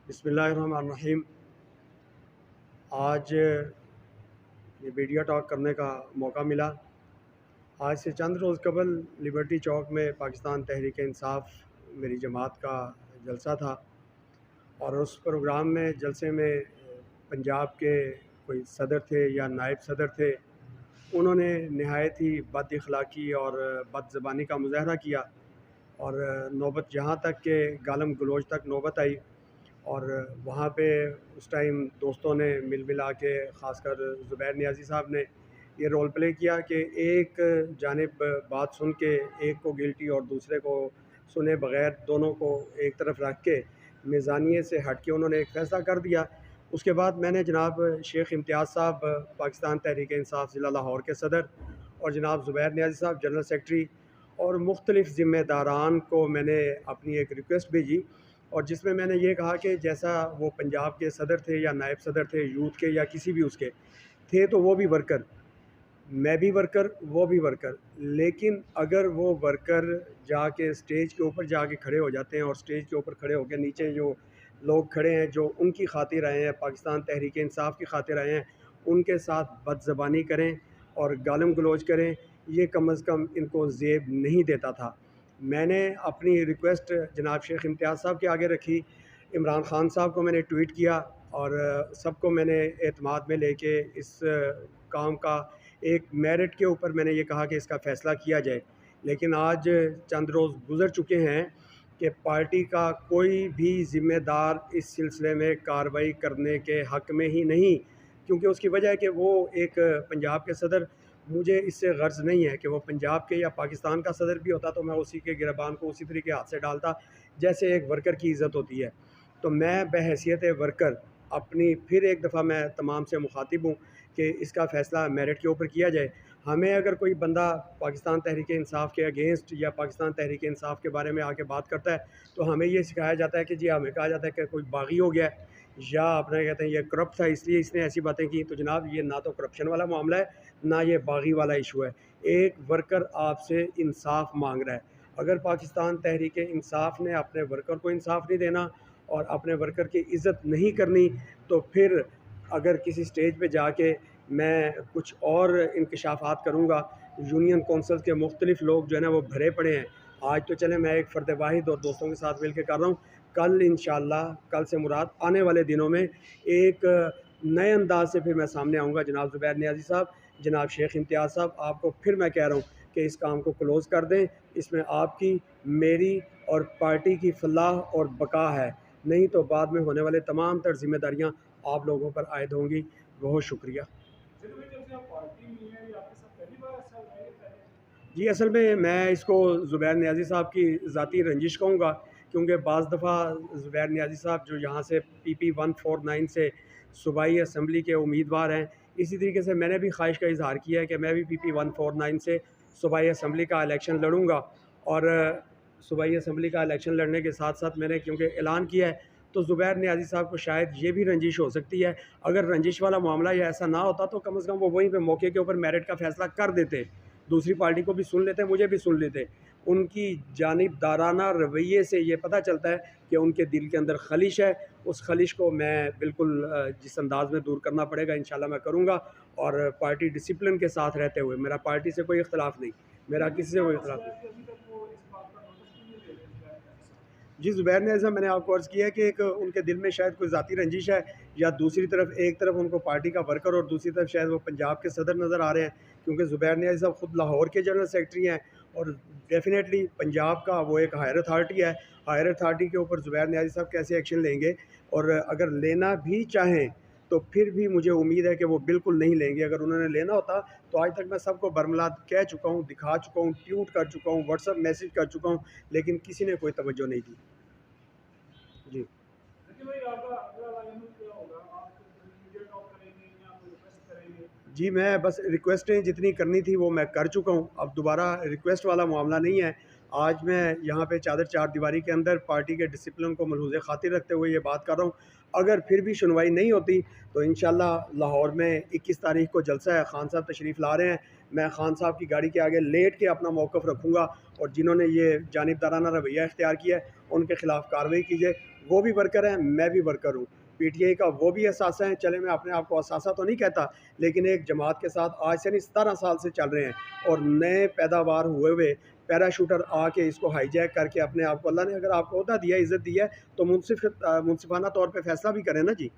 बिस्मिल्लाहिर्रहमानिर्रहीम। आज ये मीडिया टॉक करने का मौका मिला। आज से चंद रोज़ कबल लिबर्टी चौक में पाकिस्तान तहरीक इंसाफ मेरी जमात का जलसा था और उस प्रोग्राम में जलसे में पंजाब के कोई सदर थे या नायब सदर थे। उन्होंने नहायत ही बद अखलाक़ी और बदज़बानी का मुज़ाहरा किया और नौबत यहाँ तक के गालम गलोच तक नौबत आई। और वहाँ पे उस टाइम दोस्तों ने मिल मिला के ख़ासकर ज़ुबैर नियाज़ी साहब ने ये रोल प्ले किया कि एक जानिब बात सुन के एक को गिल्टी और दूसरे को सुने बग़ैर दोनों को एक तरफ रख के मीज़ानिये से हट के उन्होंने एक फ़ैसला कर दिया। उसके बाद मैंने जनाब शेख इम्तियाज़ साहब पाकिस्तान तहरीक इंसाफ ज़िला लाहौर के सदर और जनाब ज़ुबैर नियाज़ी साहब जनरल सेक्रेटरी और मुख्तलिफ़ ज़िम्मेदारान को मैंने अपनी एक रिक्वेस्ट भेजी और जिसमें मैंने ये कहा कि जैसा वो पंजाब के सदर थे या नायब सदर थे यूथ के या किसी भी उसके थे, तो वो भी वर्कर, मैं भी वर्कर, वो भी वर्कर। लेकिन अगर वो वर्कर जाके स्टेज के ऊपर जाके खड़े हो जाते हैं और स्टेज के ऊपर खड़े होकर नीचे जो लोग खड़े हैं जो उनकी खातिर आए हैं, पाकिस्तान तहरीक इंसाफ की खातिर आए हैं, उनके साथ बदज़बानी करें और गालम गलोच करें, ये कम अज़ कम इनको ज़ेब नहीं देता था। मैंने अपनी रिक्वेस्ट जनाब शेख इम्तियाज़ साहब के आगे रखी, इमरान ख़ान साहब को मैंने ट्वीट किया और सबको मैंने एतमाद में लेके इस काम का एक मेरिट के ऊपर मैंने ये कहा कि इसका फ़ैसला किया जाए। लेकिन आज चंद रोज़ गुज़र चुके हैं कि पार्टी का कोई भी ज़िम्मेदार इस सिलसिले में कार्रवाई करने के हक़ में ही नहीं, क्योंकि उसकी वजह है कि वो एक पंजाब के सदर, मुझे इससे गर्ज़ नहीं है कि वो पंजाब के या पाकिस्तान का सदर भी होता तो मैं उसी के गिरबान को उसी तरीके हाथ से डालता जैसे एक वर्कर की इज़्ज़त होती है। तो मैं बहैसियत वर्कर अपनी फिर एक दफ़ा मैं तमाम से मुखातिब हूँ कि इसका फ़ैसला मेरिट के ऊपर किया जाए। हमें अगर कोई बंदा पाकिस्तान तहरीक इंसाफ के अगेंस्ट या पाकिस्तान तहरीक इंसाफ के बारे में आके बात करता है तो हमें ये सिखाया जाता है कि जी, हमें कहा जाता है कि कोई बागी हो गया है या अपना कहते हैं ये करप्ट था इसलिए इसने ऐसी बातें की। तो जनाब, ये ना तो करप्शन वाला मामला है, ना ये बागी वाला इशू है। एक वर्कर आपसे इंसाफ मांग रहा है। अगर पाकिस्तान तहरीक इंसाफ ने अपने वर्कर को इंसाफ नहीं देना और अपने वर्कर की इज़्ज़त नहीं करनी, तो फिर अगर किसी स्टेज पे जाके मैं कुछ और इंकशाफात करूँगा, यूनियन कौंसल के मुख्तलिफ़ लोग जो है ना वो भरे पड़े हैं। आज तो चले मैं एक फ़र्द वाहिद और दोस्तों के साथ मिल के कर रहा हूँ, कल इंशाअल्लाह, कल से मुराद आने वाले दिनों में एक नए अंदाज़ से फिर मैं सामने आऊँगा। जनाब ज़ुबैर नियाज़ी साहब, जनाब शेख इम्तियाज़ साहब, आपको फिर मैं कह रहा हूँ कि इस काम को क्लोज़ कर दें। इसमें आपकी, मेरी और पार्टी की फ़लाह और बका है, नहीं तो बाद में होने वाले तमाम तर ज़िम्मेदारियाँ आप लोगों पर आयद होंगी। बहुत शुक्रिया। जी, असल में मैं इसको ज़ुबैर नियाज़ी साहब की ज़ाती रंजिश कहूँगा, क्योंकि बाज़ दफ़ा ज़ुबैर नियाज़ी साहब जो यहाँ से PP 149 से सूबाई असम्बली के उम्मीदवार हैं, इसी तरीके से मैंने भी ख्वाहिश का इज़हार किया है कि मैं भी PP 149 से सूबाई असम्बली का इलेक्शन लड़ूँगा। और सूबाई असम्बली का इलेक्शन लड़ने के साथ साथ मैंने क्योंकि ऐलान किया है, तो ज़ुबैर नियाज़ी साहब को शायद ये भी रंजिश हो सकती है। अगर रंजिश वाला मामला या ऐसा ना होता तो कम से कम वो वहीं पे मौके के ऊपर मेरिट का फ़ैसला कर देते, दूसरी पार्टी को भी सुन लेते, मुझे भी सुन लेते। उनकी जानिबदाराना रवैये से ये पता चलता है कि उनके दिल के अंदर खलिश है। उस खलिश को मैं बिल्कुल जिस अंदाज़ में दूर करना पड़ेगा इंशाल्लाह मैं करूँगा। और पार्टी डिसिप्लिन के साथ रहते हुए, मेरा पार्टी से कोई इख्तिलाफ़ नहीं, मेरा किसी से कोई इख्तिलाफ़ नहीं। जी, ज़ुबैर ने ऐसा मैंने आपको अर्ज़ किया है कि एक उनके दिल में शायद कोई ज़ाती रंजिश है, या दूसरी तरफ एक तरफ उनको पार्टी का वर्कर और दूसरी तरफ शायद वो पंजाब के सदर नज़र आ रहे हैं, क्योंकि ज़ुबैर नियाज़ी साहब ख़ुद लाहौर के जनरल सेक्रेटरी हैं और डेफ़िनेटली पंजाब का वो एक हायर अथॉरिटी है। हायर अथॉरिटी के ऊपर ज़ुबैर नियाज़ी साहब कैसे एक्शन लेंगे, और अगर लेना भी चाहें तो फिर भी मुझे उम्मीद है कि वो बिल्कुल नहीं लेंगे। अगर उन्होंने लेना होता तो आज तक मैं सबको बरमला कह चुका हूँ, दिखा चुका हूँ, ट्वीट कर चुका हूँ, व्हाट्सएप मैसेज कर चुका हूँ, लेकिन किसी ने कोई तवज्जो नहीं दी। जी। जी, मैं बस रिक्वेस्टें जितनी करनी थी वो मैं कर चुका हूँ, अब दोबारा रिक्वेस्ट वाला मामला नहीं है। आज मैं यहाँ पे चादर चार दीवारी के अंदर पार्टी के डिसिप्लिन को मलहूज़ ख़ातिर रखते हुए ये बात कर रहा हूँ। अगर फिर भी सुनवाई नहीं होती तो इंशाअल्लाह लाहौर में 21 तारीख़ को जलसा है, ख़ान साहब तशरीफ़ ला रहे हैं। मैं ख़ान साहब की गाड़ी के आगे लेट के अपना मौक़िफ़ रखूँगा और जिन्होंने ये जानिबदाराना रवैया इख्तियार किया है उनके ख़िलाफ़ कार्रवाई कीजिए। वो भी वर्कर हैं, मैं भी वर्कर हूँ। पीटीआई का वो भी असासा है, चले मैं अपने आप को असासा तो नहीं कहता, लेकिन एक जमात के साथ आज से नहीं 17 साल से चल रहे हैं, और नए पैदावार हुए पैराशूटर आके इसको हाईजैक करके अपने आप को, अल्लाह ने अगर आपको ओहदा दिया, इज़्ज़त दी है, तो मुनसिफ़ाना तौर पे फ़ैसला भी करें ना जी।